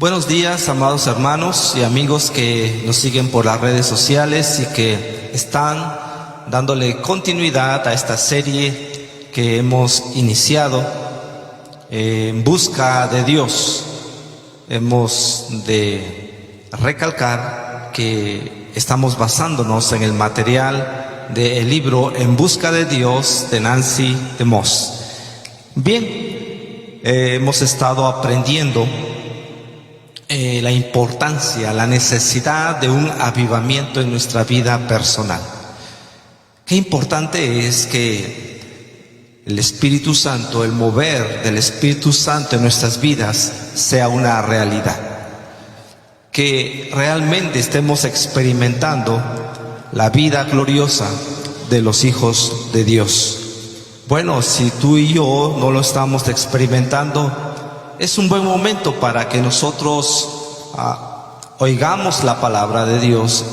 Buenos días, amados hermanos y amigos que nos siguen por las redes sociales y que están dándole continuidad a esta serie que hemos iniciado en busca de Dios. Hemos de recalcar que estamos basándonos en el material del libro En busca de Dios de Nancy DeMoss. Bien, hemos estado aprendiendo la importancia, la necesidad de un avivamiento en nuestra vida personal. Qué importante es que el Espíritu Santo, el mover del Espíritu Santo en nuestras vidas sea una realidad. Que realmente estemos experimentando la vida gloriosa de los hijos de Dios. Bueno, si tú y yo no lo estamos experimentando, es un buen momento para que nosotros oigamos la palabra de Dios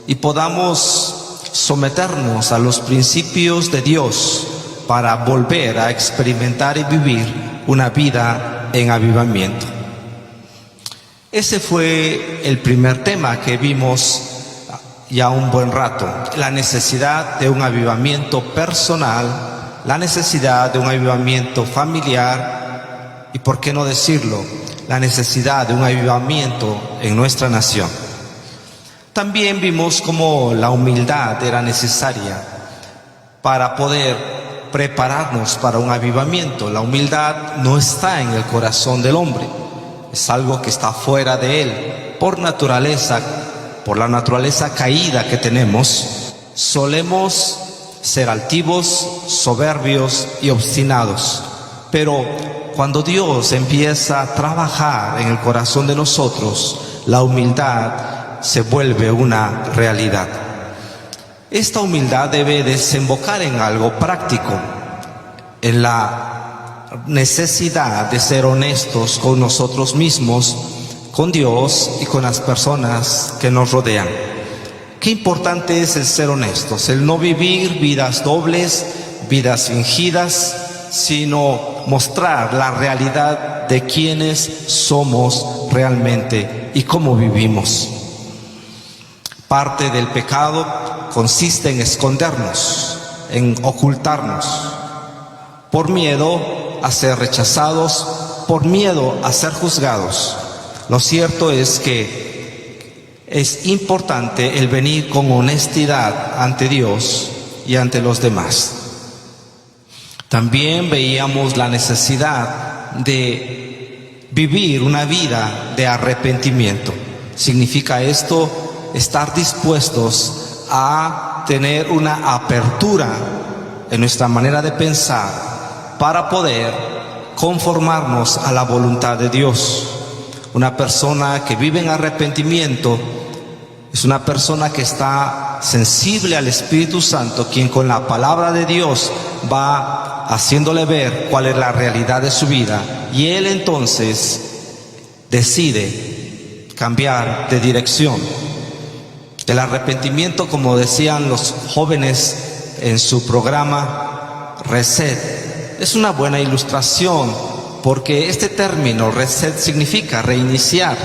y podamos someternos a los principios de Dios para volver a experimentar y vivir una vida en avivamiento. Ese fue el primer tema que vimos ya un buen rato, la necesidad de un avivamiento personal, la necesidad de un avivamiento familiar y, por qué no decirlo, la necesidad de un avivamiento en nuestra nación. También vimos cómo la humildad era necesaria para poder prepararnos para un avivamiento. La humildad no está en el corazón del hombre, es algo que está fuera de él. Por naturaleza, por la naturaleza caída que tenemos, solemos ser altivos, soberbios y obstinados. Pero cuando Dios empieza a trabajar en el corazón de nosotros, la humildad se vuelve una realidad. Esta humildad debe desembocar en algo práctico, en la necesidad de ser honestos con nosotros mismos, con Dios y con las personas que nos rodean. Qué importante es el ser honestos, el no vivir vidas dobles, vidas fingidas, sino mostrar la realidad de quiénes somos realmente y cómo vivimos. Parte del pecado consiste en escondernos, en ocultarnos, por miedo a ser rechazados, por miedo a ser juzgados. Lo cierto es que es importante el venir con honestidad ante Dios y ante los demás. También veíamos la necesidad de vivir una vida de arrepentimiento. Significa esto estar dispuestos a tener una apertura en nuestra manera de pensar para poder conformarnos a la voluntad de Dios. Una persona que vive en arrepentimiento es una persona que está sensible al Espíritu Santo, quien con la palabra de Dios va haciéndole ver cuál es la realidad de su vida, y él entonces decide cambiar de dirección. El arrepentimiento, como decían los jóvenes en su programa Reset, es una buena ilustración, porque este término Reset significa reiniciar.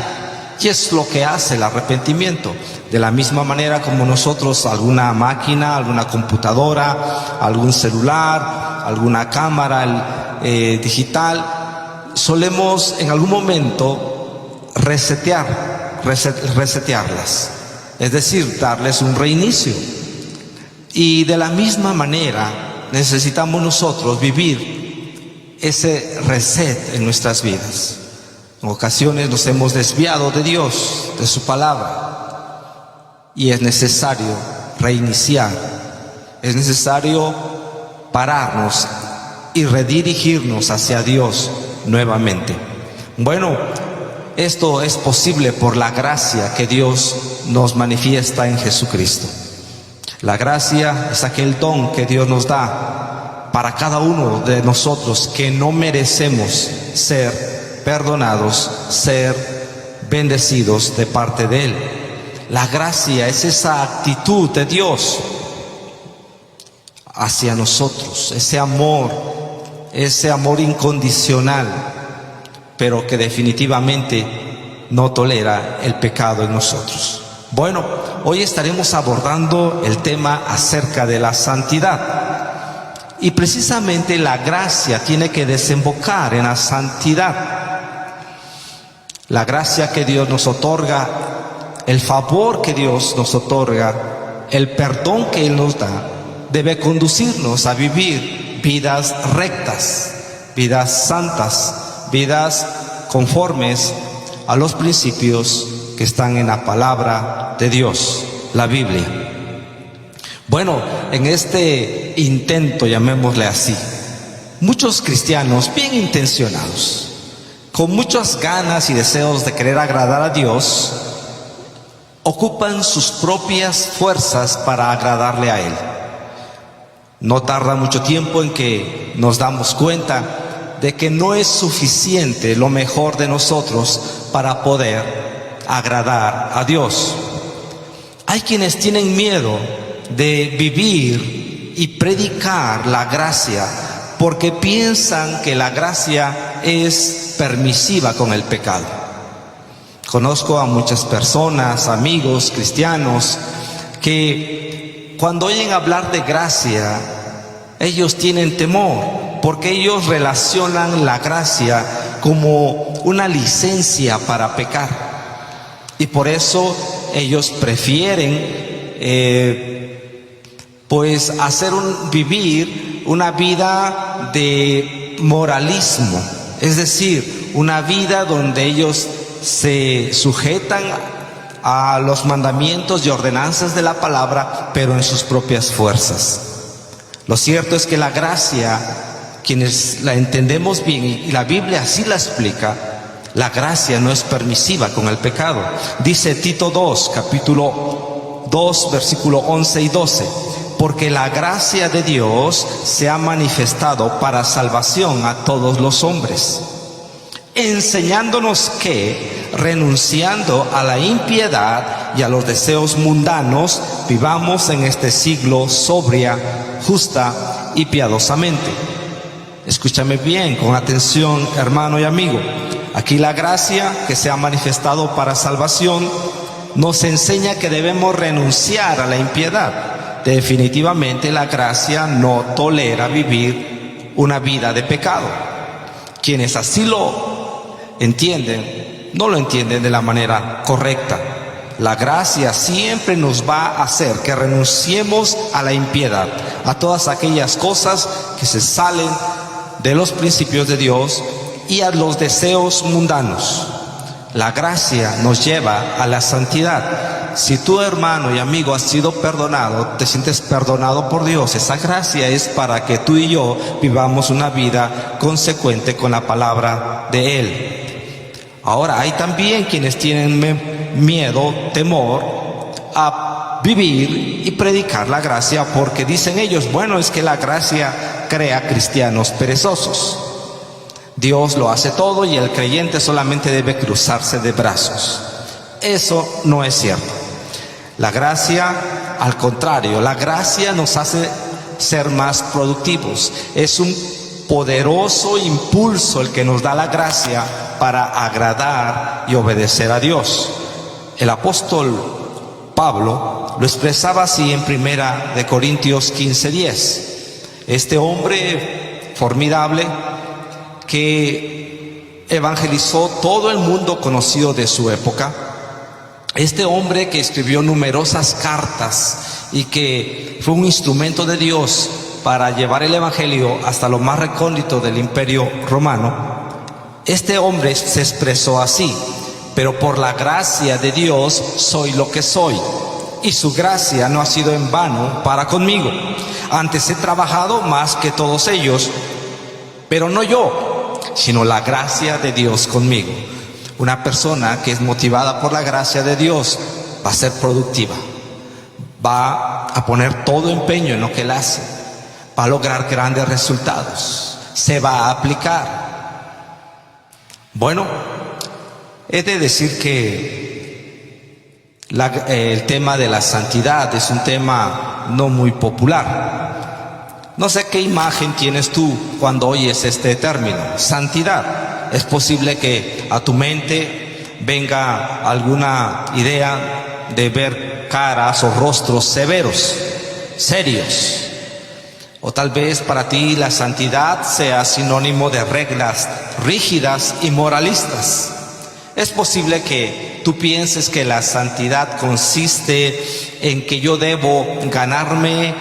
¿Qué es lo que hace el arrepentimiento? De la misma manera como nosotros, alguna máquina, alguna computadora, algún celular, alguna cámara digital, solemos en algún momento resetearlas, es decir, darles un reinicio. Y de la misma manera necesitamos nosotros vivir ese reset en nuestras vidas. En ocasiones nos hemos desviado de Dios, de su palabra, y es necesario reiniciar, es necesario pararnos y redirigirnos hacia Dios nuevamente. Bueno, esto es posible por la gracia que Dios nos manifiesta en Jesucristo. La gracia es aquel don que Dios nos da para cada uno de nosotros que no merecemos ser perdonados, ser bendecidos de parte de Él. La gracia es esa actitud de Dios hacia nosotros, ese amor incondicional, pero que definitivamente no tolera el pecado en nosotros. Bueno, hoy estaremos abordando el tema acerca de la santidad. Y precisamente la gracia tiene que desembocar en la santidad. La gracia que Dios nos otorga, el favor que Dios nos otorga, el perdón que Él nos da, debe conducirnos a vivir vidas rectas, vidas santas, vidas conformes a los principios que están en la palabra de Dios, la Biblia. Bueno, en este intento, llamémosle así, muchos cristianos bien intencionados, con muchas ganas y deseos de querer agradar a Dios, ocupan sus propias fuerzas para agradarle a Él. No tarda mucho tiempo en que nos damos cuenta de que no es suficiente lo mejor de nosotros para poder agradar a Dios. Hay quienes tienen miedo de vivir y predicar la gracia porque piensan que la gracia es permisiva con el pecado. Conozco a muchas personas, amigos cristianos, que cuando oyen hablar de gracia, ellos tienen temor, porque ellos relacionan la gracia como una licencia para pecar. Y por eso ellos prefieren vivir una vida de moralismo, es decir, una vida donde ellos se sujetan a los mandamientos y ordenanzas de la palabra, pero en sus propias fuerzas. Lo cierto es que la gracia, quienes la entendemos bien, y la Biblia así la explica, la gracia no es permisiva con el pecado. Dice Tito 2, capítulo 2, versículo 11 y 12. Porque la gracia de Dios se ha manifestado para salvación a todos los hombres, enseñándonos que, renunciando a la impiedad y a los deseos mundanos, vivamos en este siglo sobria, justa y piadosamente. Escúchame bien, con atención, hermano y amigo. Aquí la gracia que se ha manifestado para salvación nos enseña que debemos renunciar a la impiedad. Definitivamente la gracia no tolera vivir una vida de pecado. Quienes así lo entienden, no lo entienden de la manera correcta. La gracia siempre nos va a hacer que renunciemos a la impiedad, a todas aquellas cosas que se salen de los principios de Dios y a los deseos mundanos. La gracia nos lleva a la santidad. Si tú, hermano y amigo, has sido perdonado, te sientes perdonado por Dios, esa gracia es para que tú y yo vivamos una vida consecuente con la palabra de Él. Ahora, hay también quienes tienen miedo, temor a vivir y predicar la gracia, porque dicen ellos, bueno, es que la gracia crea cristianos perezosos. Dios lo hace todo y el creyente solamente debe cruzarse de brazos. Eso no es cierto. La gracia, al contrario, la gracia nos hace ser más productivos. Es un poderoso impulso el que nos da la gracia para agradar y obedecer a Dios. El apóstol Pablo lo expresaba así en 1 Corintios 15:10. Este hombre formidable que evangelizó todo el mundo conocido de su época, este hombre que escribió numerosas cartas y que fue un instrumento de Dios para llevar el evangelio hasta lo más recóndito del Imperio Romano, este hombre se expresó así: pero por la gracia de Dios soy lo que soy, y su gracia no ha sido en vano para conmigo. Antes he trabajado más que todos ellos, pero no yo, sino la gracia de Dios conmigo. Una persona que es motivada por la gracia de Dios va a ser productiva, va a poner todo empeño en lo que él hace, va a lograr grandes resultados, se va a aplicar. Bueno, he de decir que el tema de la santidad es un tema no muy popular. No sé qué imagen tienes tú cuando oyes este término, santidad. Es posible que a tu mente venga alguna idea de ver caras o rostros severos, serios. O tal vez para ti la santidad sea sinónimo de reglas rígidas y moralistas. Es posible que tú pienses que la santidad consiste en que yo debo ganarme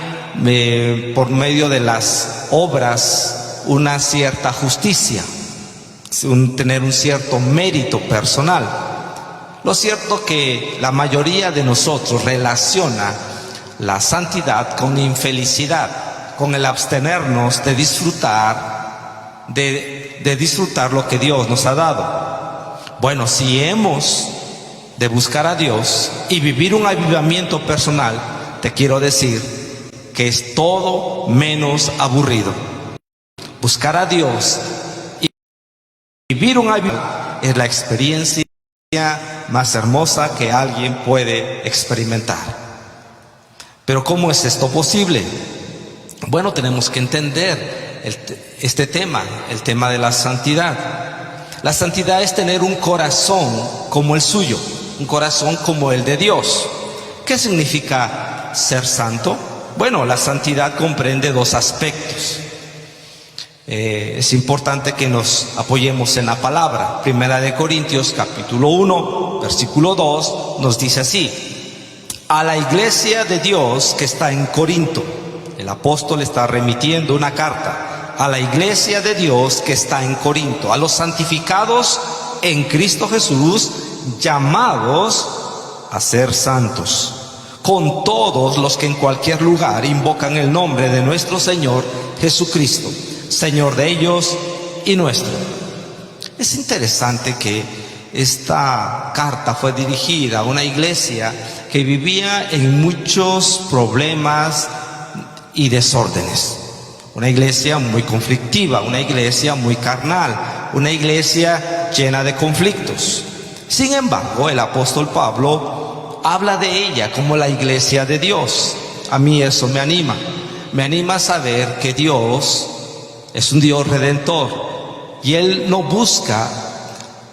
por medio de las obras una cierta justicia, tener un cierto mérito personal. Lo cierto que la mayoría de nosotros relaciona la santidad con infelicidad, con el abstenernos de disfrutar, de disfrutar lo que Dios nos ha dado. Bueno, si hemos de buscar a Dios y vivir un avivamiento personal, te quiero decir que es todo menos aburrido. Buscar a Dios y vivir un avivamiento es la experiencia más hermosa que alguien puede experimentar. Pero ¿cómo es esto posible? Bueno, tenemos que entender este tema, el tema de la santidad. La santidad es tener un corazón como el suyo, un corazón como el de Dios. ¿Qué significa ser santo? Bueno, la santidad comprende dos aspectos. Es importante que nos apoyemos en la palabra. Primera de Corintios, capítulo 1, versículo 2, nos dice así: a la iglesia de Dios que está en Corinto. El apóstol está remitiendo una carta a la iglesia de Dios que está en Corinto, a los santificados en Cristo Jesús, llamados a ser santos, con todos los que en cualquier lugar invocan el nombre de nuestro Señor Jesucristo, Señor de ellos y nuestro. Es interesante que esta carta fue dirigida a una iglesia que vivía en muchos problemas y desórdenes. Una iglesia muy conflictiva, una iglesia muy carnal, una iglesia llena de conflictos. Sin embargo, el apóstol Pablo habla de ella como la iglesia de Dios. A mí eso me anima a saber que Dios es un Dios redentor y Él no busca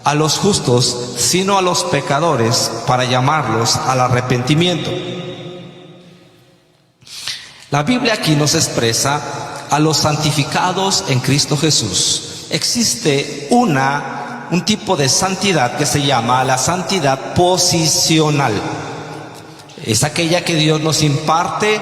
a los justos, sino a los pecadores para llamarlos al arrepentimiento. La Biblia aquí nos expresa a los santificados en Cristo Jesús. Existe un tipo de santidad que se llama la santidad posicional. Es aquella que Dios nos imparte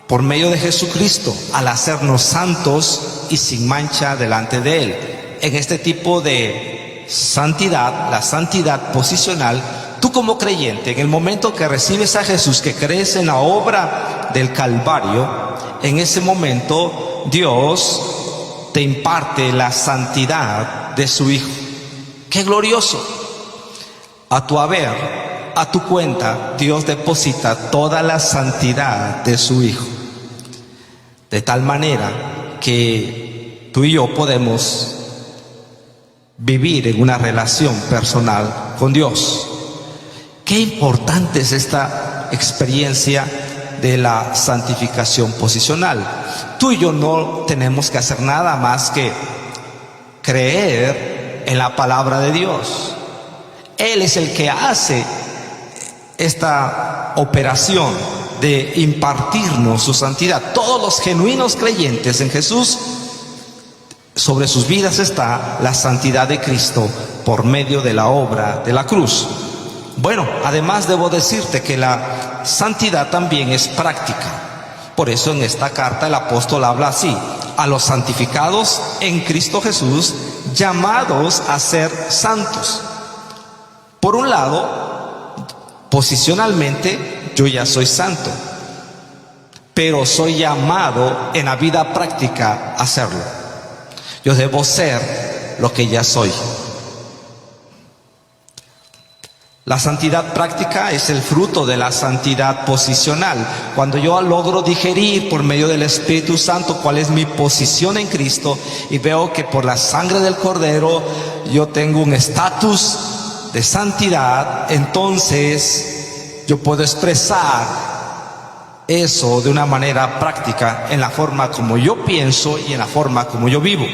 por medio de Jesucristo al hacernos santos y sin mancha delante de Él. En este tipo de santidad, la santidad posicional, tú como creyente, en el momento que recibes a Jesús, que crees en la obra del Calvario, en ese momento Dios te imparte la santidad de su Hijo. ¡Qué glorioso! A tu haber, a tu cuenta, Dios deposita toda la santidad de su Hijo. De tal manera que tú y yo podemos vivir en una relación personal con Dios. Qué importante es esta experiencia de la santificación posicional. Tú y yo no tenemos que hacer nada más que creer en la palabra de Dios. Él es el que hace esta operación de impartirnos su santidad. Todos los genuinos creyentes en Jesús, sobre sus vidas está la santidad de Cristo por medio de la obra de la cruz. Bueno, además debo decirte que la santidad también es práctica. Por eso en esta carta el apóstol habla así: a los santificados en Cristo Jesús, llamados a ser santos. Por un lado, posicionalmente, yo ya soy santo, pero soy llamado en la vida práctica a hacerlo. Yo debo ser lo que ya soy. La santidad práctica es el fruto de la santidad posicional. Cuando yo logro digerir por medio del Espíritu Santo cuál es mi posición en Cristo y veo que por la sangre del Cordero yo tengo un estatus de santidad, entonces yo puedo expresar eso de una manera práctica en la forma como yo pienso y en la forma como yo vivo.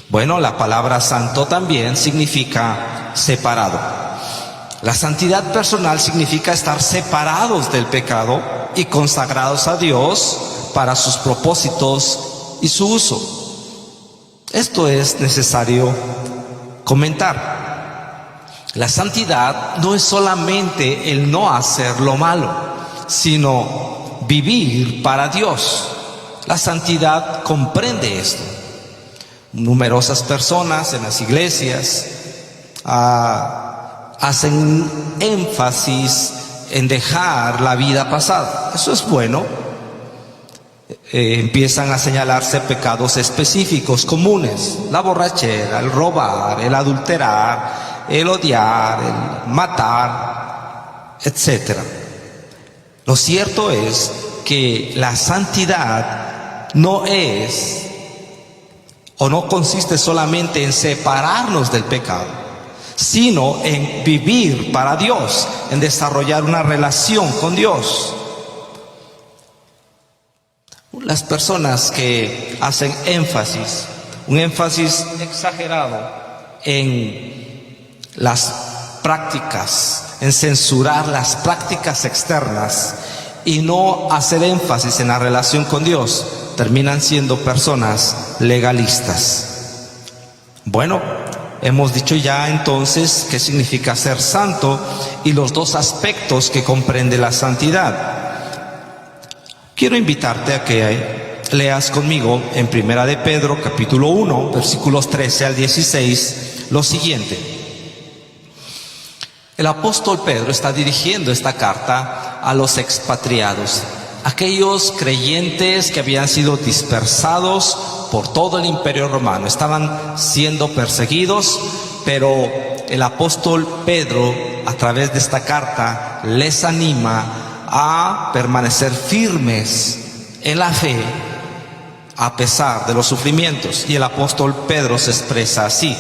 Bueno, la palabra santo también significa separado. La santidad personal significa estar separados del pecado y consagrados a Dios para sus propósitos y su uso. Esto es necesario comentar. La santidad no es solamente el no hacer lo malo, sino vivir para Dios. La santidad comprende esto. Numerosas personas en las iglesias hacen énfasis en dejar la vida pasada. Eso es bueno. Empiezan a señalarse pecados específicos, comunes: la borrachera, el robar, el adulterar, el odiar, el matar, etc. Lo cierto es que la santidad no es o no consiste solamente en separarnos del pecado, sino en vivir para Dios, en desarrollar una relación con Dios. Las personas que hacen un énfasis exagerado en las prácticas, en censurar las prácticas externas y no hacer énfasis en la relación con Dios, terminan siendo personas legalistas. Bueno, hemos dicho ya entonces qué significa ser santo y los dos aspectos que comprende la santidad. Quiero invitarte a que leas conmigo en Primera de Pedro, capítulo 1, versículos 13 al 16, lo siguiente. El apóstol Pedro está dirigiendo esta carta a los expatriados, aquellos creyentes que habían sido dispersados por todo el imperio romano. Estaban siendo perseguidos, pero el apóstol Pedro, a través de esta carta, les anima a permanecer firmes en la fe a pesar de los sufrimientos. Y el apóstol Pedro se expresa así: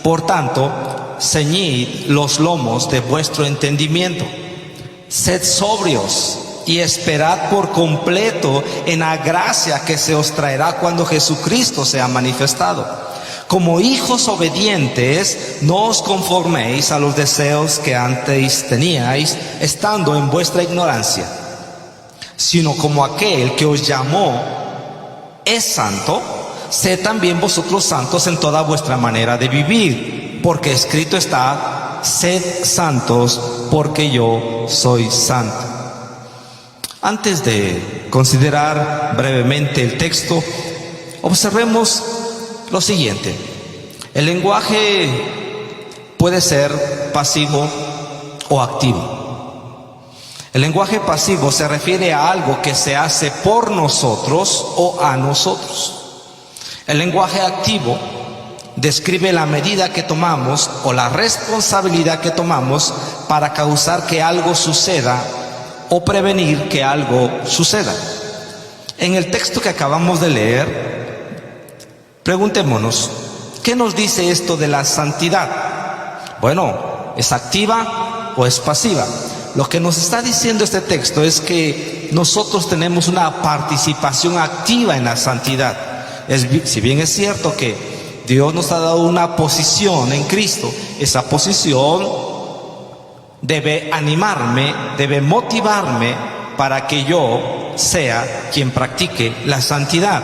por tanto, ceñid los lomos de vuestro entendimiento, sed sobrios y esperad por completo en la gracia que se os traerá cuando Jesucristo sea manifestado. Como hijos obedientes, no os conforméis a los deseos que antes teníais, estando en vuestra ignorancia, sino como aquel que os llamó es santo, sed también vosotros santos en toda vuestra manera de vivir, porque escrito está: sed santos, porque yo soy santo. Antes de considerar brevemente el texto, observemos lo siguiente: el lenguaje puede ser pasivo o activo. El lenguaje pasivo se refiere a algo que se hace por nosotros o a nosotros. El lenguaje activo describe la medida que tomamos o la responsabilidad que tomamos para causar que algo suceda o prevenir que algo suceda. En el texto que acabamos de leer, preguntémonos, ¿qué nos dice esto de la santidad? Bueno, ¿es activa o es pasiva? Lo que nos está diciendo este texto es que nosotros tenemos una participación activa en la santidad. Si bien es cierto que Dios nos ha dado una posición en Cristo, esa posición debe animarme, debe motivarme para que yo sea quien practique la santidad.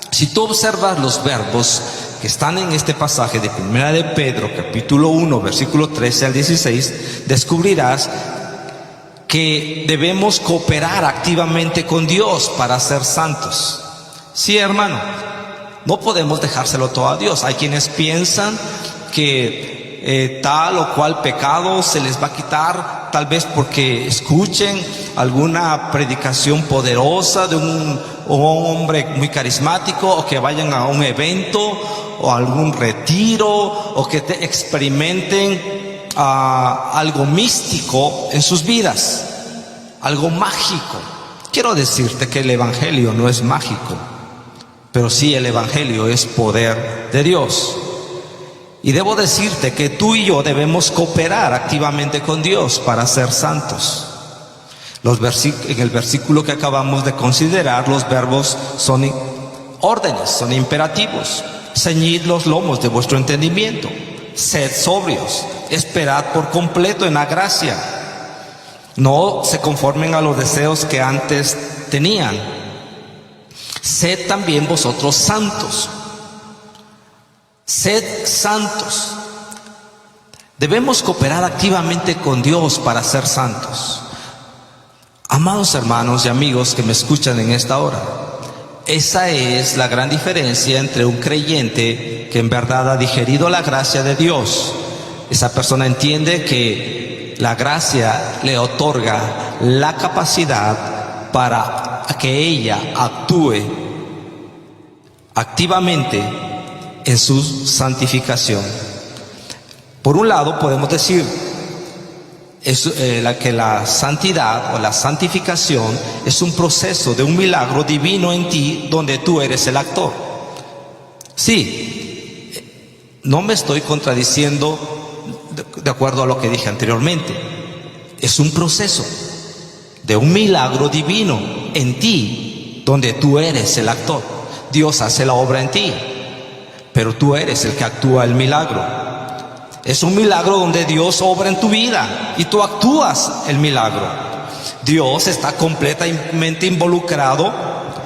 Si tú observas los verbos que están en este pasaje de Primera de Pedro, capítulo 1, versículo 13 al 16, descubrirás que debemos cooperar activamente con Dios para ser santos. Sí, hermano, no podemos dejárselo todo a Dios. Hay quienes piensan que tal o cual pecado se les va a quitar, tal vez porque escuchen alguna predicación poderosa de un hombre muy carismático, o que vayan a un evento o a algún retiro, o que experimenten algo místico en sus vidas, algo mágico. Quiero decirte que el evangelio no es mágico, pero sí el evangelio es poder de Dios. Y debo decirte que tú y yo debemos cooperar activamente con Dios para ser santos. En el versículo que acabamos de considerar, los verbos son órdenes, son imperativos. ceñid los lomos de vuestro entendimiento, sed sobrios, esperad por completo en la gracia. No se conformen a los deseos que antes tenían. Sed también vosotros santos. Sed santos. Debemos cooperar activamente con Dios para ser santos. Amados hermanos y amigos que me escuchan en esta hora, esa es la gran diferencia entre un creyente que en verdad ha digerido la gracia de Dios. Esa persona entiende que la gracia le otorga la capacidad para que ella actúe activamente en su santificación. Por un lado podemos decir que la santidad o la santificación es un proceso de un milagro divino en ti donde tú eres el actor. Sí, no me estoy contradiciendo de acuerdo a lo que dije anteriormente. Es un proceso de un milagro divino en ti donde tú eres el actor. Dios hace la obra en ti, pero tú eres el que actúa el milagro. Es un milagro donde Dios obra en tu vida y tú actúas el milagro. Dios está completamente involucrado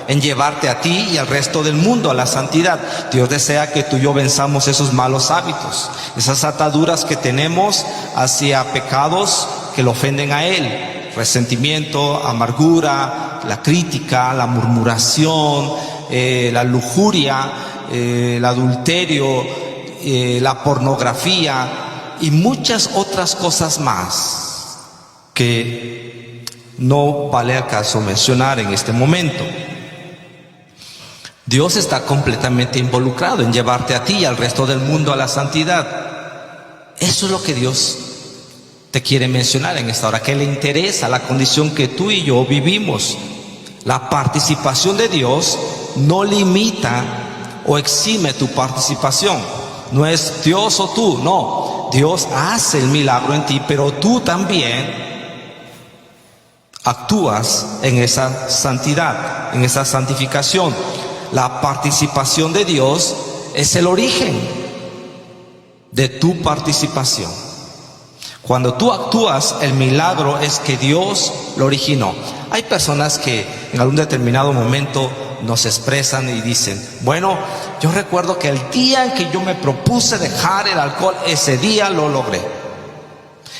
en llevarte a ti y al resto del mundo a la santidad. Dios desea que tú y yo venzamos esos malos hábitos, esas ataduras que tenemos hacia pecados que le ofenden a Él. Resentimiento, amargura, la crítica, la murmuración, la lujuria, el adulterio, la pornografía y muchas otras cosas más que no vale acaso mencionar en este momento. Dios está completamente involucrado en llevarte a ti y al resto del mundo a la santidad. Eso es lo que Dios te quiere mencionar en esta hora, que le interesa la condición que tú y yo vivimos. La participación de Dios no limita o exime tu participación. No es Dios o tú, no. Dios hace el milagro en ti, pero tú también actúas en esa santidad, en esa santificación. La participación de Dios es el origen de tu participación. Cuando tú actúas, el milagro es que Dios lo originó. Hay personas que en algún determinado momento nos expresan y dicen: bueno, yo recuerdo que el día en que yo me propuse dejar el alcohol, ese día lo logré.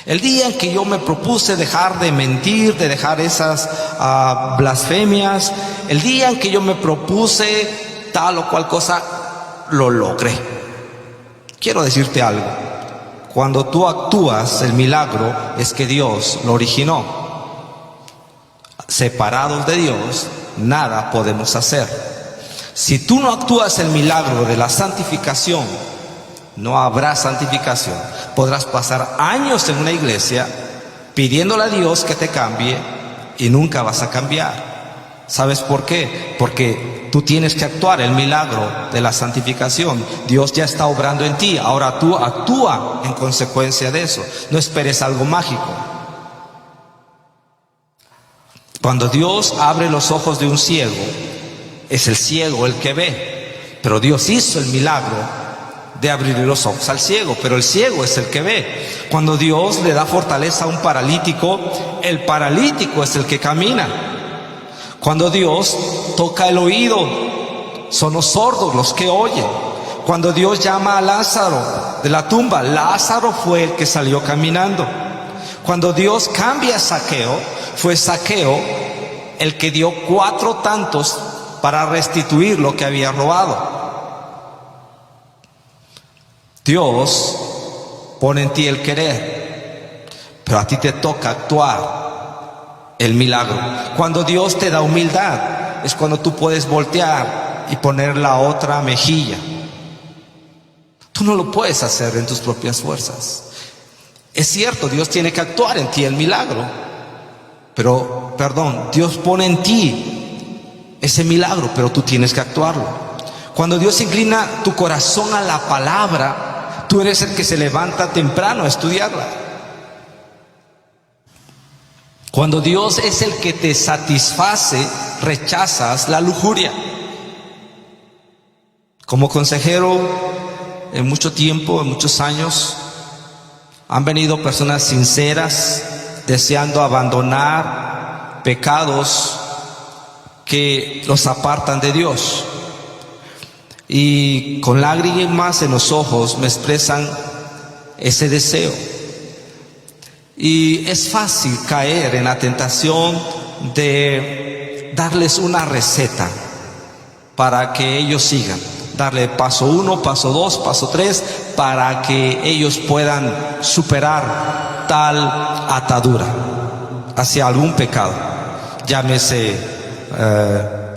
El día en que yo me propuse dejar de mentir, de dejar esas blasfemias, el día en que yo me propuse tal o cual cosa, lo logré. Quiero decirte algo: cuando tú actúas el milagro, es que Dios lo originó. Separados de Dios, nada podemos hacer. Si tú no actúas el milagro de la santificación, no habrá santificación. Podrás pasar años en una iglesia pidiéndole a Dios que te cambie y nunca vas a cambiar. ¿Sabes por qué? Porque tú tienes que actuar el milagro de la santificación. Dios ya está obrando en ti. Ahora tú actúa en consecuencia de eso. No esperes algo mágico. Cuando Dios abre los ojos de un ciego, es el ciego el que ve. Pero Dios hizo el milagro de abrirle los ojos al ciego, pero el ciego es el que ve. Cuando Dios le da fortaleza a un paralítico, el paralítico es el que camina. Cuando Dios toca el oído, son los sordos los que oyen. Cuando Dios llama a Lázaro de la tumba, Lázaro fue el que salió caminando. Cuando Dios cambia a Zaqueo, fue Zaqueo el que dio 4 tantos para restituir lo que había robado. Dios pone en ti el querer, pero a ti te toca actuar el milagro. Cuando Dios te da humildad, es cuando tú puedes voltear y poner la otra mejilla. Tú no lo puedes hacer en tus propias fuerzas. Es cierto, Dios tiene que actuar en ti el milagro, pero, Dios pone en ti ese milagro, pero tú tienes que actuarlo. Cuando Dios inclina tu corazón a la palabra, tú eres el que se levanta temprano a estudiarla. Cuando Dios es el que te satisface, rechazas la lujuria. Como consejero, en mucho tiempo, en muchos años, han venido personas sinceras, deseando abandonar pecados que los apartan de Dios. Y con lágrimas en los ojos me expresan ese deseo. Y es fácil caer en la tentación de darles una receta para que ellos sigan. Darle paso 1, paso 2, paso 3, para que ellos puedan superar tal atadura hacia algún pecado. Llámese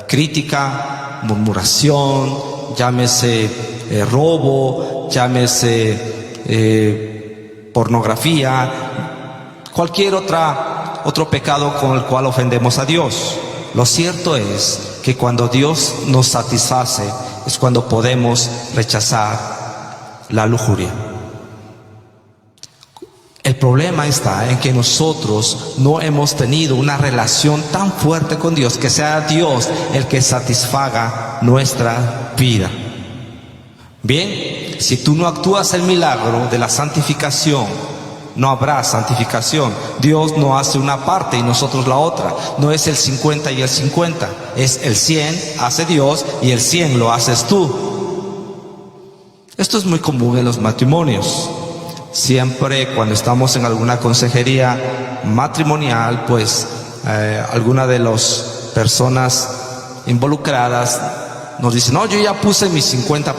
crítica, murmuración, llámese robo, llámese pornografía, cualquier otro pecado con el cual ofendemos a Dios. Lo cierto es que cuando Dios nos satisface es cuando podemos rechazar la lujuria. El problema está en que nosotros no hemos tenido una relación tan fuerte con Dios, que sea Dios el que satisfaga nuestra vida. Bien, si tú no actúas el milagro de la santificación, no habrá santificación. Dios no hace una parte y nosotros la otra. No es el 50 y el 50. Es el 100 hace Dios y el 100 lo haces tú. Esto es muy común en los matrimonios. Siempre cuando estamos en alguna consejería matrimonial, pues alguna de las personas involucradas nos dice: no, yo ya puse mi 50%,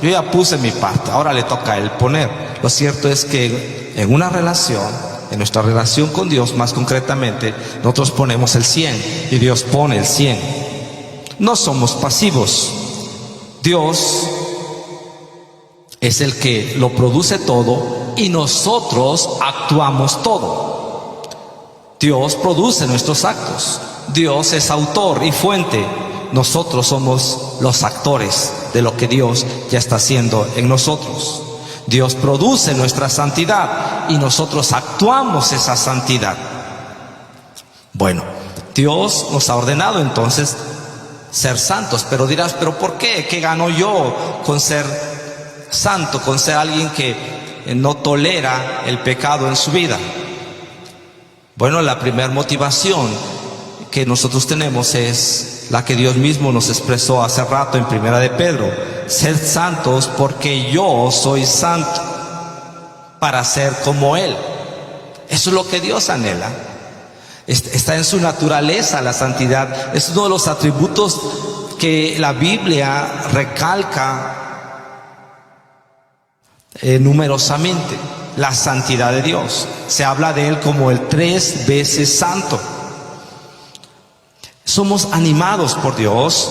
yo ya puse mi parte, ahora le toca a él poner. Lo cierto es que en una relación, en nuestra relación con Dios más concretamente, nosotros ponemos el 100 y Dios pone el 100. No somos pasivos. Dios es el que lo produce todo y nosotros actuamos todo. Dios produce nuestros actos. Dios es autor y fuente. Nosotros somos los actores de lo que Dios ya está haciendo en nosotros. Dios produce nuestra santidad y nosotros actuamos esa santidad. Bueno, Dios nos ha ordenado entonces ser santos, pero dirás: ¿pero por qué? ¿Qué gano yo con ser santo, con ser alguien que no tolera el pecado en su vida? Bueno, la primera motivación que nosotros tenemos es la que Dios mismo nos expresó hace rato en Primera de Pedro: sed santos porque yo soy santo, para ser como Él. Eso es lo que Dios anhela. Está en su naturaleza la santidad. Es uno de los atributos que la Biblia recalca numerosamente: la santidad de Dios. Se habla de Él como el 3 veces santo. Somos animados por Dios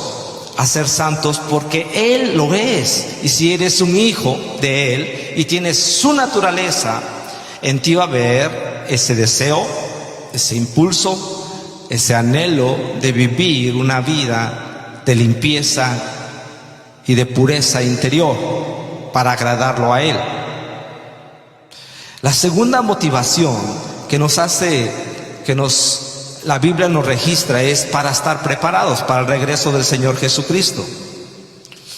a ser santos porque Él lo es. Y si eres un hijo de Él y tienes su naturaleza, en ti va a haber ese deseo, ese impulso, ese anhelo de vivir una vida de limpieza y de pureza interior para agradarlo a Él. La segunda motivación que nos hace, la Biblia nos registra, es para estar preparados para el regreso del Señor Jesucristo.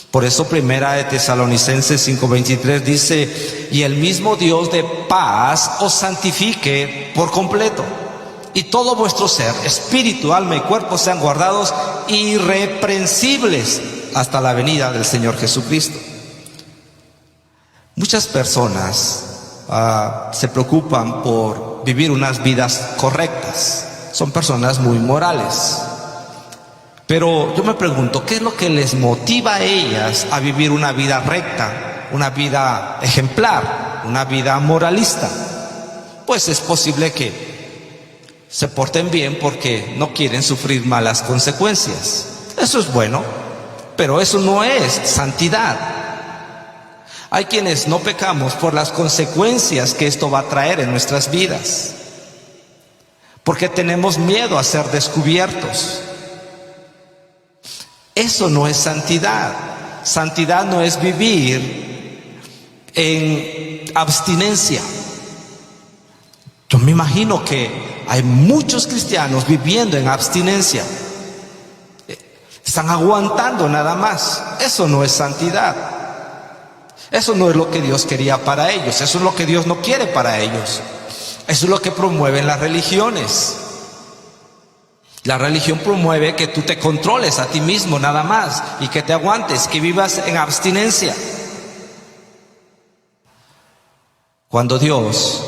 Por eso Primera de Tesalonicenses 5:23 dice: y el mismo Dios de paz os santifique por completo, y todo vuestro ser, espíritu, alma y cuerpo sean guardados irreprensibles hasta la venida del Señor Jesucristo. Muchas personas se preocupan por vivir unas vidas correctas. Son personas muy morales. Pero yo me pregunto, ¿qué es lo que les motiva a ellas a vivir una vida recta, una vida ejemplar, una vida moralista? Pues es posible que se porten bien porque no quieren sufrir malas consecuencias. Eso es bueno, pero eso no es santidad. Hay quienes no pecamos por las consecuencias que esto va a traer en nuestras vidas, porque tenemos miedo a ser descubiertos. Eso no es santidad. Santidad no es vivir en abstinencia. Yo me imagino que hay muchos cristianos viviendo en abstinencia. Están aguantando nada más. Eso no es santidad. Eso no es lo que Dios quería para ellos. Eso es lo que Dios no quiere para ellos. Eso es lo que promueven las religiones. La religión promueve que tú te controles a ti mismo nada más y que te aguantes, que vivas en abstinencia. Cuando Dios,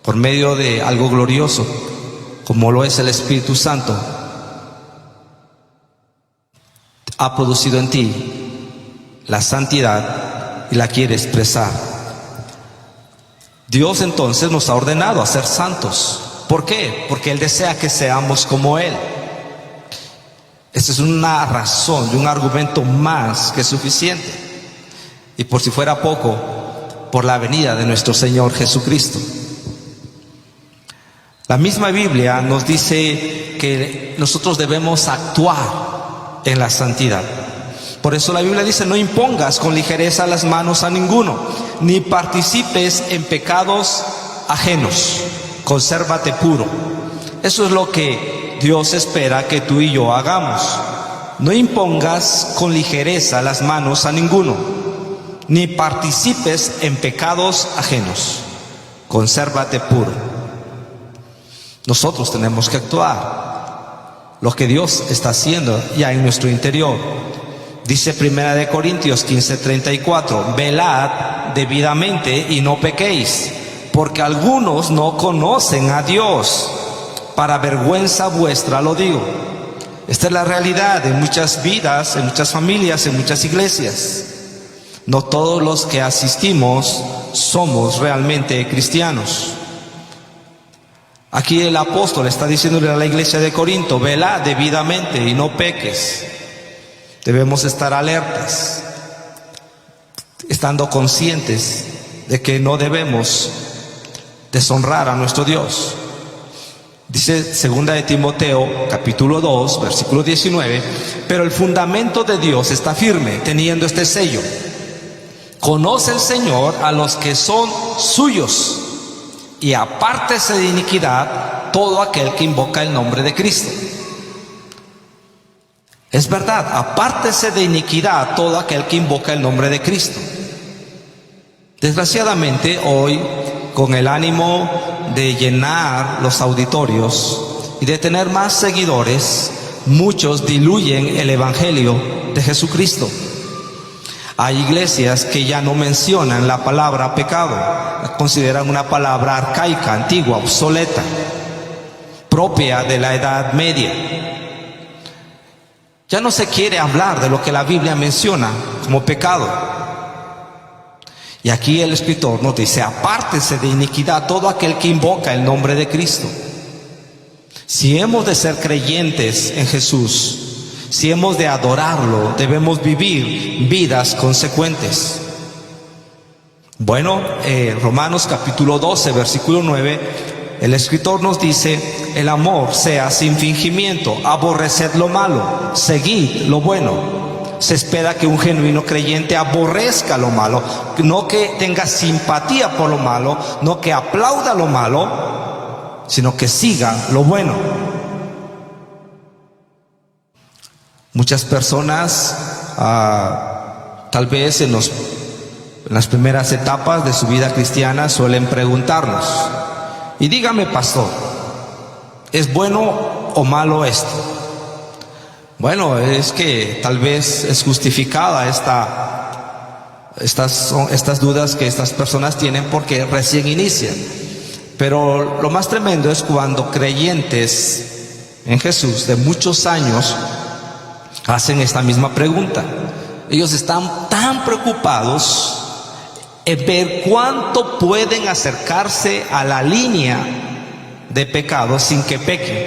por medio de algo glorioso, como lo es el Espíritu Santo, ha producido en ti la santidad y la quiere expresar. Dios entonces nos ha ordenado a ser santos. ¿Por qué? Porque Él desea que seamos como Él. Esta es una razón y un argumento más que suficiente. Y por si fuera poco, por la venida de nuestro Señor Jesucristo. La misma Biblia nos dice que nosotros debemos actuar en la santidad. Por eso la Biblia dice: no impongas con ligereza las manos a ninguno, ni participes en pecados ajenos. Consérvate puro. Eso es lo que Dios espera que tú y yo hagamos. No impongas con ligereza las manos a ninguno, ni participes en pecados ajenos. Consérvate puro. Nosotros tenemos que actuar lo que Dios está haciendo ya en nuestro interior. Dice 1 Corintios 15:34: velad debidamente y no pequéis, porque algunos no conocen a Dios. Para vergüenza vuestra lo digo. Esta es la realidad en muchas vidas, en muchas familias, en muchas iglesias. No todos los que asistimos somos realmente cristianos. Aquí el apóstol está diciéndole a la iglesia de Corinto: velad debidamente y no peques. Debemos estar alertas, estando conscientes de que no debemos deshonrar a nuestro Dios. Dice 2 de Timoteo capítulo 2 versículo 19: pero el fundamento de Dios está firme, teniendo este sello: conoce el Señor a los que son suyos, y apártese de iniquidad todo aquel que invoca el nombre de Cristo. Es verdad, apártese de iniquidad todo aquel que invoca el nombre de Cristo. Desgraciadamente hoy, con el ánimo de llenar los auditorios y de tener más seguidores, muchos diluyen el Evangelio de Jesucristo. Hay iglesias que ya no mencionan la palabra pecado, la consideran una palabra arcaica, antigua, obsoleta, propia de la Edad Media. Ya no se quiere hablar de lo que la Biblia menciona como pecado. Y aquí el escritor nos dice: apártese de iniquidad todo aquel que invoca el nombre de Cristo. Si hemos de ser creyentes en Jesús, si hemos de adorarlo, debemos vivir vidas consecuentes. Bueno, Romanos capítulo 12 versículo 9, el escritor nos dice: el amor sea sin fingimiento, aborreced lo malo, seguid lo bueno. Se espera que un genuino creyente aborrezca lo malo, no que tenga simpatía por lo malo, no que aplauda lo malo, sino que siga lo bueno. Muchas personas tal vez en las primeras etapas de su vida cristiana suelen preguntarnos: y dígame, pastor, ¿es bueno o malo esto? Bueno, es que tal vez es justificada estas dudas que estas personas tienen porque recién inician. Pero lo más tremendo es cuando creyentes en Jesús de muchos años hacen esta misma pregunta. Ellos están tan preocupados en ver cuánto pueden acercarse a la línea de pecado sin que pequen,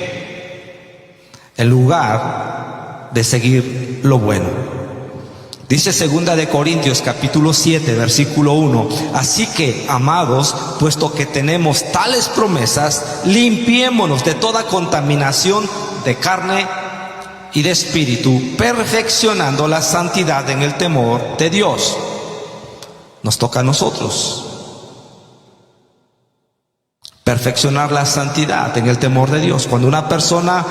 en lugar de seguir lo bueno. Dice 2 de Corintios capítulo 7 versículo 1: así que, amados, puesto que tenemos tales promesas, limpiémonos de toda contaminación de carne y de espíritu, perfeccionando la santidad en el temor de Dios. Nos toca a nosotros perfeccionar la santidad en el temor de Dios. Cuando una persona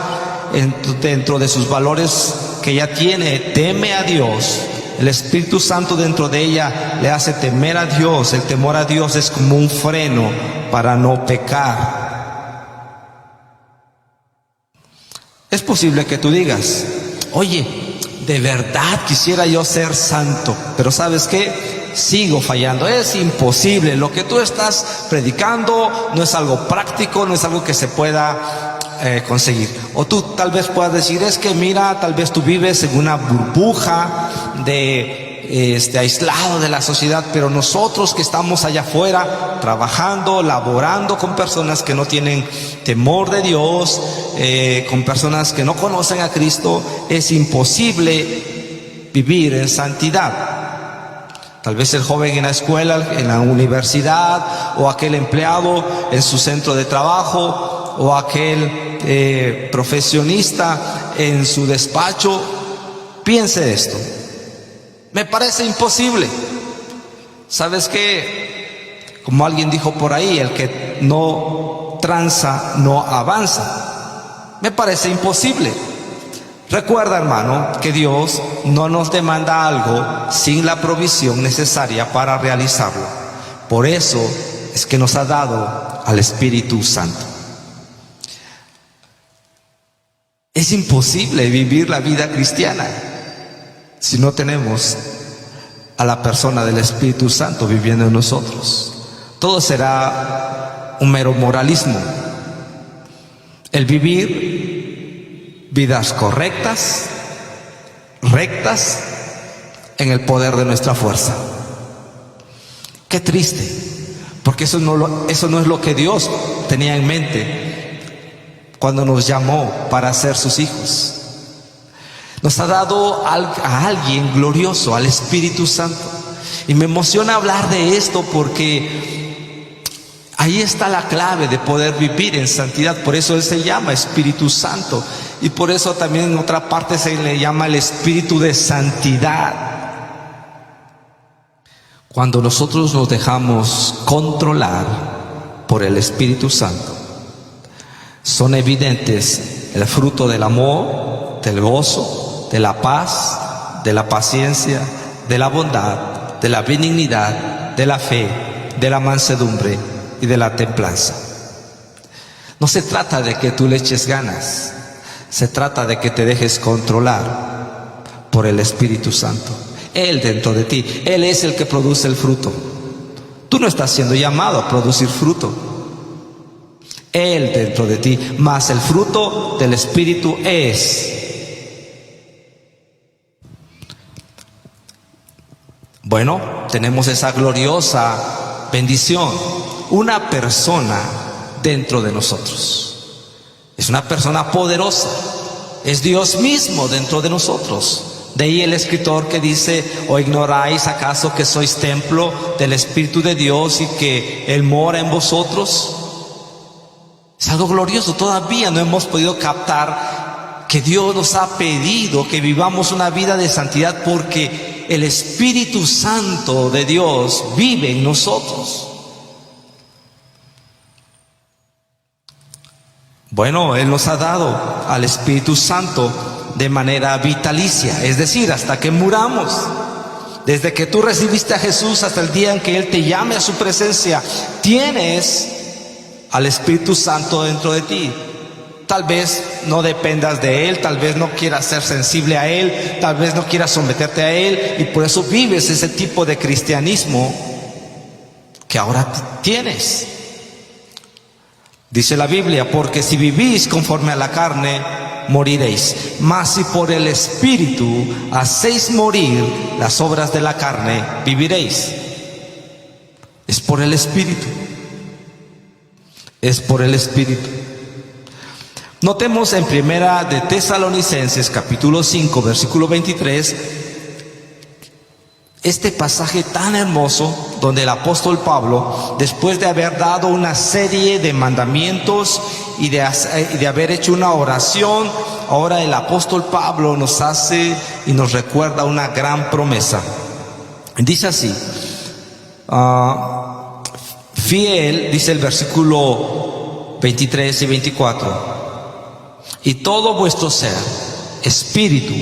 dentro de sus valores que ella tiene teme a Dios, el Espíritu Santo dentro de ella le hace temer a Dios. El temor a Dios es como un freno para no pecar. Es posible que tú digas, oye, de verdad quisiera yo ser santo, pero ¿sabes qué? Sigo fallando, es imposible. Lo que tú estás predicando no es algo práctico, no es algo que se pueda conseguir. O tú tal vez puedas decir, es que mira, tal vez tú vives en una burbuja de aislado de la sociedad, pero nosotros que estamos allá afuera trabajando, laborando con personas que no tienen temor de Dios, con personas que no conocen a Cristo, es imposible vivir en santidad. Tal vez el joven en la escuela, en la universidad, o aquel empleado en su centro de trabajo, o aquel profesionista en su despacho, piense esto: me parece imposible. ¿Sabes qué? Como alguien dijo por ahí, el que no tranza no avanza. Me parece imposible. Recuerda, hermano, que Dios no nos demanda algo sin la provisión necesaria para realizarlo. Por eso es que nos ha dado al Espíritu Santo. Es imposible vivir la vida cristiana si no tenemos a la persona del Espíritu Santo viviendo en nosotros. Todo será un mero moralismo. El vivir vidas correctas, rectas, en el poder de nuestra fuerza. Qué triste, porque eso no es lo que Dios tenía en mente cuando nos llamó para ser sus hijos. Nos ha dado a alguien glorioso, al Espíritu Santo. Y me emociona hablar de esto porque ahí está la clave de poder vivir en santidad. Por eso Él se llama Espíritu Santo. Y por eso también en otra parte se le llama el Espíritu de Santidad. Cuando nosotros nos dejamos controlar por el Espíritu Santo, son evidentes el fruto del amor, del gozo, de la paz, de la paciencia, de la bondad, de la benignidad, de la fe, de la mansedumbre y de la templanza. No se trata de que tú le eches ganas, se trata de que te dejes controlar por el Espíritu Santo. Él dentro de ti, Él es el que produce el fruto. Tú no estás siendo llamado a producir fruto. Él dentro de ti, más el fruto del Espíritu es. Bueno, tenemos esa gloriosa bendición, una persona dentro de nosotros. Es una persona poderosa, es Dios mismo dentro de nosotros. De ahí el escritor que dice, ¿o ignoráis acaso que sois templo del Espíritu de Dios y que Él mora en vosotros? Es algo glorioso. Todavía no hemos podido captar que Dios nos ha pedido que vivamos una vida de santidad porque el Espíritu Santo de Dios vive en nosotros. Bueno, Él nos ha dado al Espíritu Santo de manera vitalicia, es decir, hasta que muramos. Desde que tú recibiste a Jesús hasta el día en que Él te llame a su presencia, tienes al Espíritu Santo dentro de ti. Tal vez no dependas de Él, tal vez no quieras ser sensible a Él, tal vez no quieras someterte a Él, y por eso vives ese tipo de cristianismo que ahora tienes. Dice la Biblia, porque si vivís conforme a la carne, moriréis. Mas si por el Espíritu hacéis morir las obras de la carne, viviréis. Es por el Espíritu. Es por el Espíritu. Notemos en Primera de Tesalonicenses, capítulo 5, versículo 23, este pasaje tan hermoso donde el apóstol Pablo, después de haber dado una serie de mandamientos y de haber hecho una oración, ahora el apóstol Pablo nos hace y nos recuerda una gran promesa. Dice así, fiel, dice el versículo 23 y 24, y todo vuestro ser, espíritu,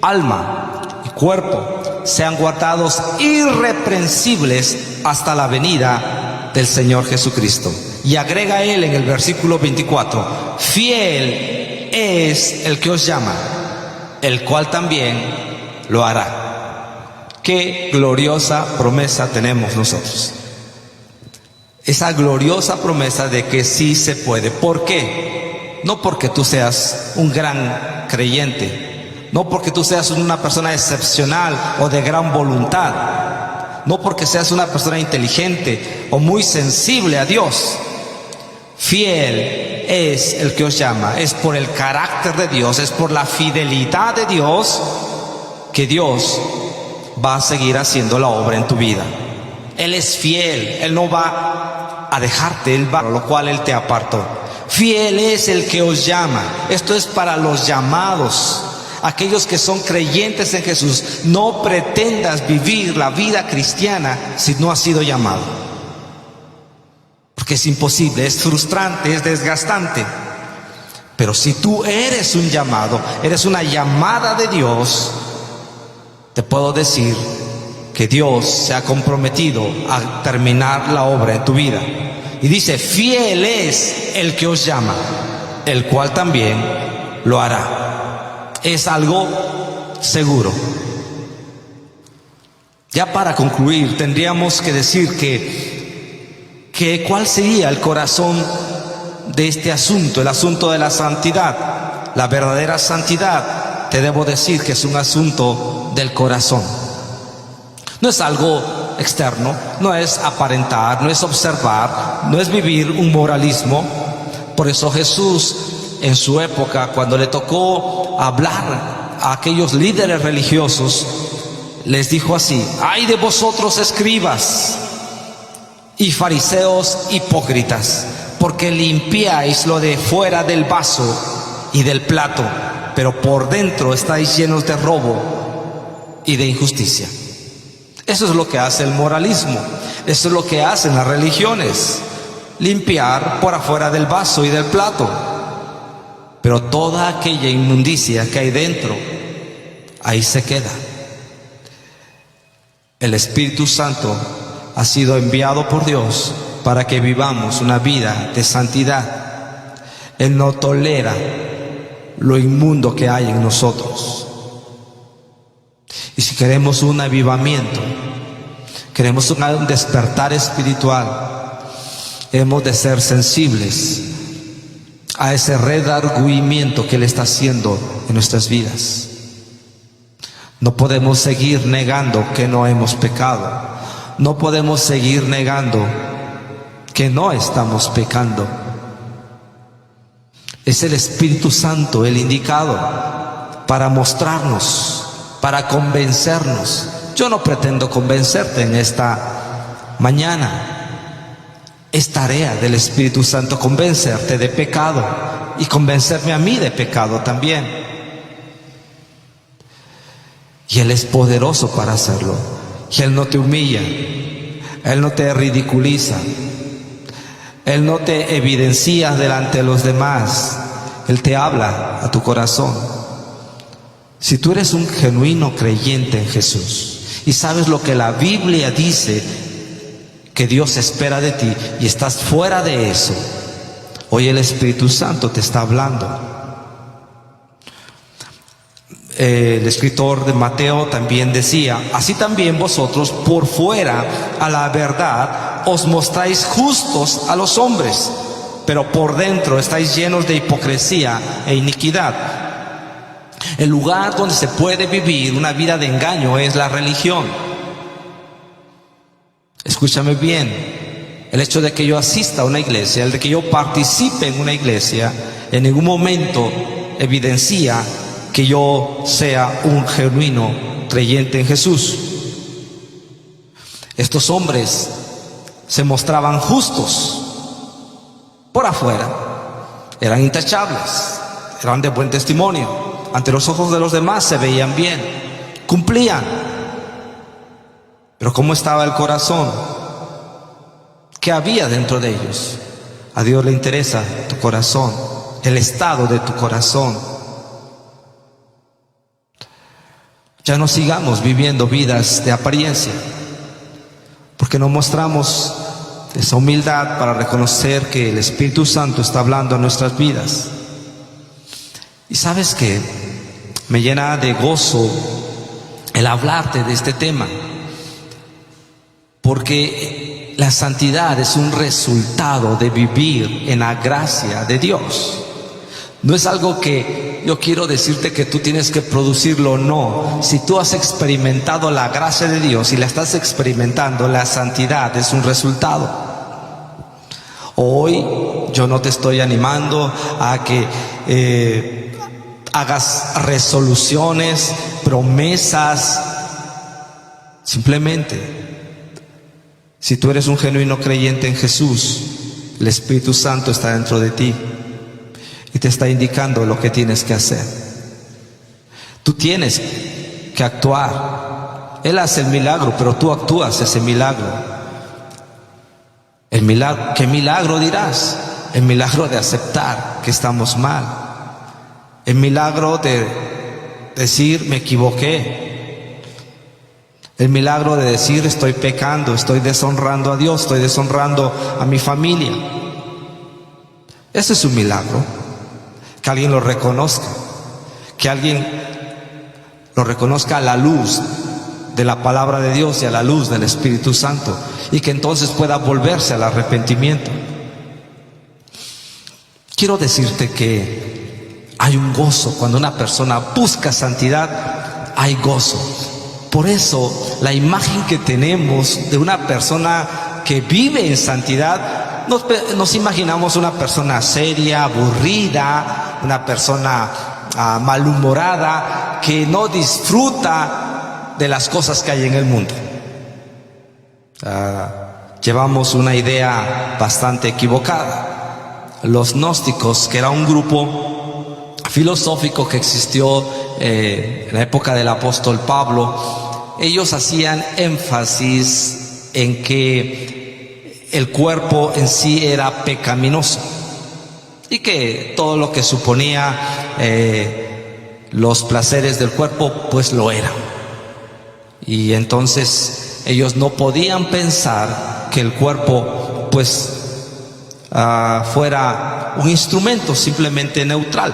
alma y cuerpo sean guardados irreprensibles hasta la venida del Señor Jesucristo. Y agrega él en el versículo 24, fiel es el que os llama, el cual también lo hará. Qué gloriosa promesa tenemos nosotros. Esa gloriosa promesa de que sí se puede. ¿Por qué? No porque tú seas un gran creyente, no porque tú seas una persona excepcional o de gran voluntad, no porque seas una persona inteligente o muy sensible a Dios. Fiel es el que os llama, es por el carácter de Dios, es por la fidelidad de Dios que Dios va a seguir haciendo la obra en tu vida. Él es fiel, Él no va a dejarte, Él va, lo cual Él te apartó. Fiel es el que os llama. Esto es para los llamados, aquellos que son creyentes en Jesús. No pretendas vivir la vida cristiana si no has sido llamado, porque es imposible, es frustrante, es desgastante. Pero si tú eres un llamado, eres una llamada de Dios, te puedo decir que Dios se ha comprometido a terminar la obra en tu vida. Y dice, fiel es el que os llama, el cual también lo hará. Es algo seguro. Ya para concluir, tendríamos que decir que cuál sería el corazón de este asunto, el asunto de la santidad. La verdadera santidad, te debo decir que es un asunto del corazón. No es algo externo, no es aparentar, no es observar, no es vivir un moralismo. Por eso Jesús, en su época, cuando le tocó hablar a aquellos líderes religiosos, les dijo así: ay de vosotros, escribas y fariseos hipócritas, porque limpiáis lo de fuera del vaso y del plato, pero por dentro estáis llenos de robo y de injusticia. Eso es lo que hace el moralismo, eso es lo que hacen las religiones: limpiar por afuera del vaso y del plato, pero toda aquella inmundicia que hay dentro, ahí se queda. El Espíritu Santo ha sido enviado por Dios para que vivamos una vida de santidad. Él no tolera lo inmundo que hay en nosotros. Y si queremos un avivamiento, queremos un despertar espiritual, hemos de ser sensibles a ese redargüimiento que Él está haciendo en nuestras vidas. No podemos seguir negando que no hemos pecado. No podemos seguir negando que no estamos pecando. Es el Espíritu Santo el indicado para mostrarnos, para convencernos. Yo no pretendo convencerte en esta mañana. Es tarea del Espíritu Santo convencerte de pecado y convencerme a mí de pecado también. Y Él es poderoso para hacerlo. Y Él no te humilla, Él no te ridiculiza, Él no te evidencia delante de los demás. Él te habla a tu corazón. Si tú eres un genuino creyente en Jesús y sabes lo que la Biblia dice que Dios espera de ti y estás fuera de eso, hoy el Espíritu Santo te está hablando. El escritor de Mateo también decía: así también vosotros por fuera a la verdad os mostráis justos a los hombres, pero por dentro estáis llenos de hipocresía e iniquidad. El lugar donde se puede vivir una vida de engaño es la religión. Escúchame bien, el hecho de que yo asista a una iglesia, el de que yo participe en una iglesia, en ningún momento evidencia que yo sea un genuino creyente en Jesús. Estos hombres se mostraban justos por afuera, eran intachables, eran de buen testimonio, ante los ojos de los demás se veían bien, cumplían. Pero ¿cómo estaba el corazón? ¿Qué había dentro de ellos? A Dios le interesa tu corazón, el estado de tu corazón. ya no sigamos viviendo vidas de apariencia, porque no mostramos esa humildad para reconocer que el Espíritu Santo está hablando a nuestras vidas. Y sabes que me llena de gozo el hablarte de este tema, porque la santidad es un resultado de vivir en la gracia de Dios. No es algo que yo quiero decirte que tú tienes que producirlo, no. Si tú has experimentado la gracia de Dios y la estás experimentando, la santidad es un resultado. Hoy yo no te estoy animando a que hagas resoluciones, promesas. Simplemente, si tú eres un genuino creyente en Jesús, el Espíritu Santo está dentro de ti y te está indicando lo que tienes que hacer. Tú tienes que actuar. Él hace el milagro, pero tú actúas ese milagro. El milagro, ¿qué milagro dirás? El milagro de aceptar que estamos mal. El milagro de decir me equivoqué. El milagro de decir estoy pecando, estoy deshonrando a Dios, estoy deshonrando a mi familia. Ese es un milagro. Que alguien lo reconozca, que alguien lo reconozca a la luz de la palabra de Dios y a la luz del Espíritu Santo, y que entonces pueda volverse al arrepentimiento. Quiero decirte que hay un gozo cuando una persona busca santidad, hay gozo. Por eso la imagen que tenemos de una persona que vive en santidad, nos imaginamos una persona seria, aburrida, una persona malhumorada, que no disfruta de las cosas que hay en el mundo. Llevamos una idea bastante equivocada. Los gnósticos, que era un grupo filosófico que existió en la época del apóstol Pablo, ellos hacían énfasis en que el cuerpo en sí era pecaminoso y que todo lo que suponía los placeres del cuerpo pues lo era. Y entonces ellos no podían pensar que el cuerpo pues fuera un instrumento simplemente neutral.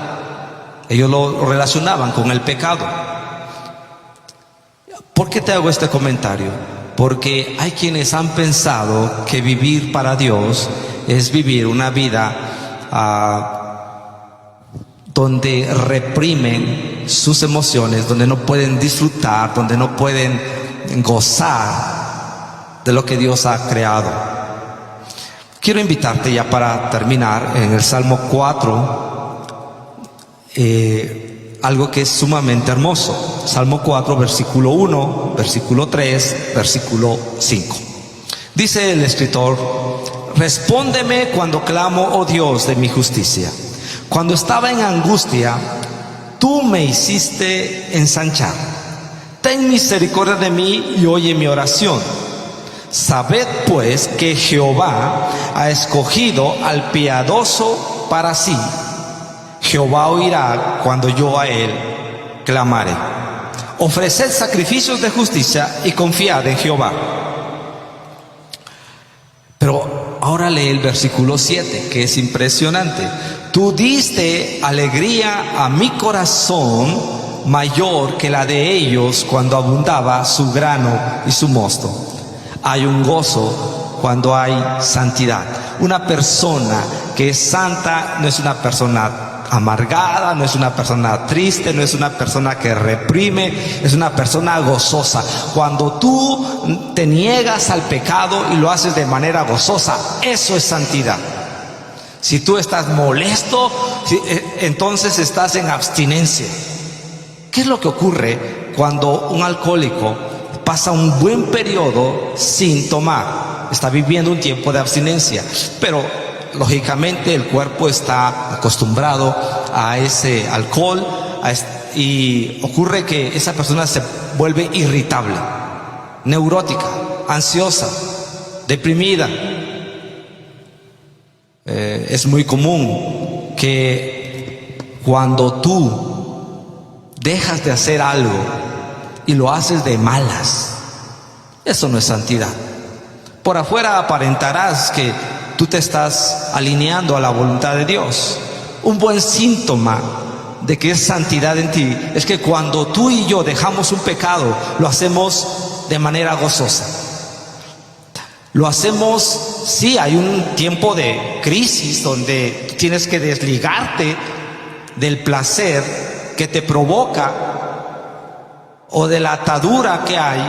Ellos lo relacionaban con el pecado. ¿Por qué te hago este comentario? Porque hay quienes han pensado que vivir para Dios es vivir una vida donde reprimen sus emociones, donde no pueden disfrutar, donde no pueden gozar de lo que Dios ha creado. Quiero invitarte ya para terminar en el Salmo 4, algo que es sumamente hermoso. Salmo 4, versículo 1, versículo 3, versículo 5. Dice el escritor: respóndeme cuando clamo, oh Dios de mi justicia. Cuando estaba en angustia, tú me hiciste ensanchar. Ten misericordia de mí y oye mi oración. Sabed pues que Jehová ha escogido al piadoso para sí. Jehová oirá cuando yo a él clamaré. Ofreced sacrificios de justicia y confiad en Jehová. Pero ahora lee el versículo 7, que es impresionante. Tú diste alegría a mi corazón mayor que la de ellos cuando abundaba su grano y su mosto. Hay un gozo cuando hay santidad. Una persona que es santa no es una persona amargada, no es una persona triste, no es una persona que reprime, es una persona gozosa. Cuando tú te niegas al pecado y lo haces de manera gozosa, eso es santidad. Si tú estás molesto, entonces estás en abstinencia. ¿Qué es lo que ocurre cuando un alcohólico pasa un buen periodo sin tomar? Está viviendo un tiempo de abstinencia, pero lógicamente el cuerpo está acostumbrado a ese alcohol y ocurre que esa persona se vuelve irritable, neurótica, ansiosa, deprimida. Es muy común que cuando tú dejas de hacer algo y lo haces de malas. Eso no es santidad. Por afuera aparentarás que tú te estás alineando a la voluntad de Dios. Un buen síntoma de que es santidad en ti es que cuando tú y yo dejamos un pecado, lo hacemos de manera gozosa. Lo hacemos, sí, hay un tiempo de crisis donde tienes que desligarte del placer que te provoca o de la atadura que hay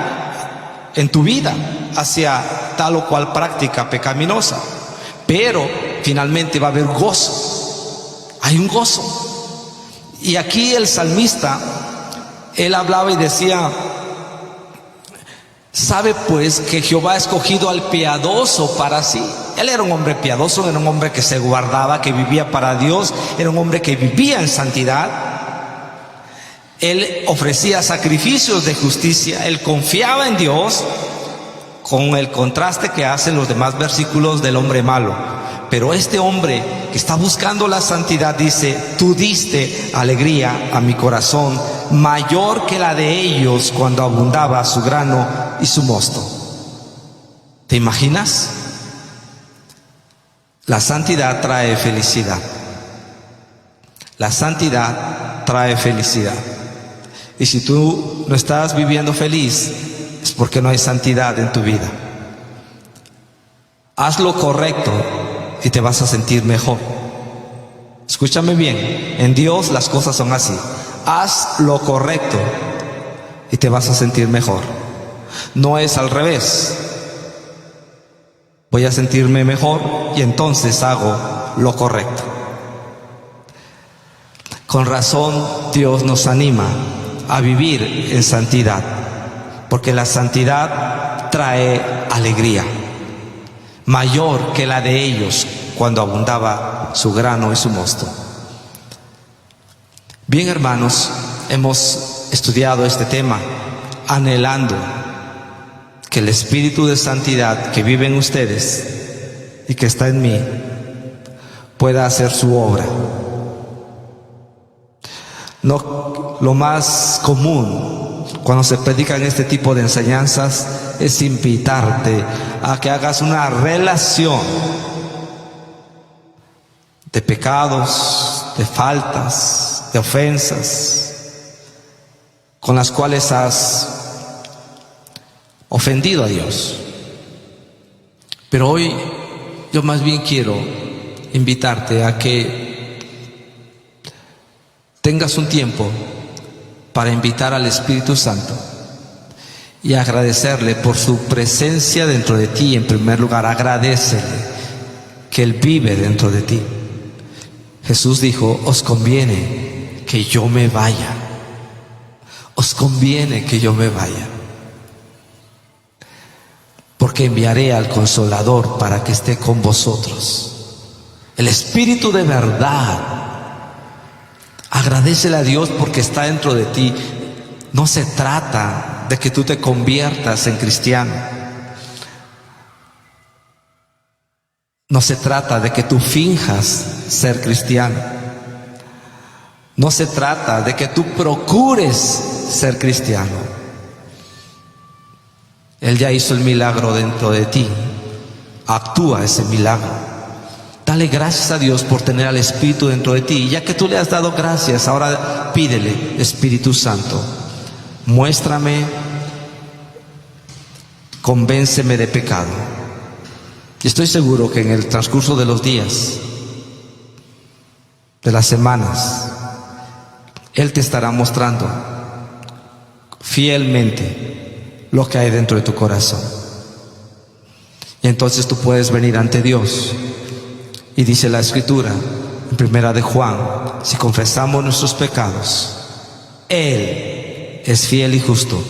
en tu vida hacia tal o cual práctica pecaminosa. Pero finalmente va a haber gozo. Hay un gozo. Y aquí el salmista, él hablaba y decía: sabe pues que Jehová ha escogido al piadoso para sí. Él era un hombre piadoso, era un hombre que se guardaba, que vivía para Dios, era un hombre que vivía en santidad. Él ofrecía sacrificios de justicia, él confiaba en Dios, con el contraste que hacen los demás versículos del hombre malo. Pero este hombre que está buscando la santidad dice: tú diste alegría a mi corazón, mayor que la de ellos cuando abundaba su grano y su mosto. ¿Te imaginas? La santidad trae felicidad. La santidad trae felicidad. Y si tú no estás viviendo feliz, es porque no hay santidad en tu vida. Haz lo correcto y te vas a sentir mejor. Escúchame bien, en Dios las cosas son así. Haz lo correcto y te vas a sentir mejor. No es al revés. Voy a sentirme mejor y entonces hago lo correcto. Con razón Dios nos anima a vivir en santidad, porque la santidad trae alegría, mayor que la de ellos cuando abundaba su grano y su mosto. Bien, hermanos, hemos estudiado este tema anhelando que el Espíritu de santidad que vive en ustedes y que está en mí pueda hacer su obra. No, lo más común cuando se predican este tipo de enseñanzas es invitarte a que hagas una relación de pecados, de faltas, de ofensas con las cuales has ofendido a Dios. Pero hoy yo más bien quiero invitarte a que tengas un tiempo para invitar al Espíritu Santo y agradecerle por su presencia dentro de ti. En primer lugar, agradécele que Él vive dentro de ti. Jesús dijo: os conviene que yo me vaya. Os conviene que yo me vaya, porque enviaré al Consolador para que esté con vosotros. El Espíritu de verdad. Agradécele a Dios porque está dentro de ti. No se trata de que tú te conviertas en cristiano. No se trata de que tú finjas ser cristiano. No se trata de que tú procures ser cristiano. Él ya hizo el milagro dentro de ti. Actúa ese milagro. Dale gracias a Dios por tener al Espíritu dentro de ti. Y ya que tú le has dado gracias, ahora pídele: Espíritu Santo, muéstrame, convénceme de pecado. Y estoy seguro que en el transcurso de los días, de las semanas, Él te estará mostrando fielmente lo que hay dentro de tu corazón. Y entonces tú puedes venir ante Dios. Y dice la Escritura en Primera de Juan: si confesamos nuestros pecados, Él es fiel y justo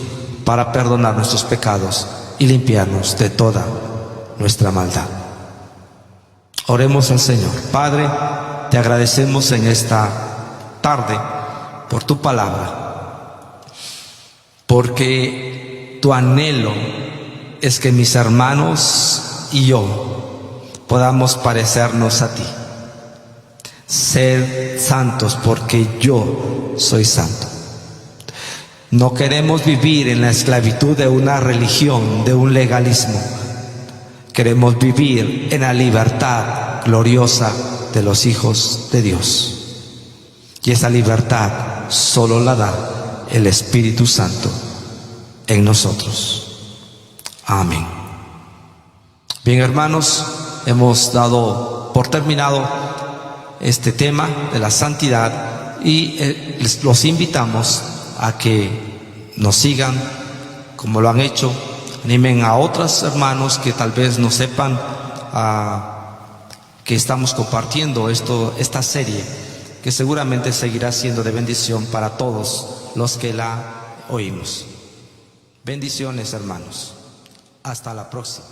para perdonar nuestros pecados y limpiarnos de toda nuestra maldad. Oremos al Señor. Padre, te agradecemos en esta tarde por tu palabra, porque tu anhelo es que mis hermanos y yo podamos parecernos a ti. Sed santos porque yo soy santo. No queremos vivir en la esclavitud de una religión, de un legalismo. Queremos vivir en la libertad gloriosa de los hijos de Dios. Y esa libertad solo la da el Espíritu Santo en nosotros. Amén. Bien, hermanos, hemos dado por terminado este tema de la santidad y los invitamos a que nos sigan como lo han hecho. Animen a otros hermanos que tal vez no sepan que estamos compartiendo esta serie, que seguramente seguirá siendo de bendición para todos los que la oímos. Bendiciones, hermanos. Hasta la próxima.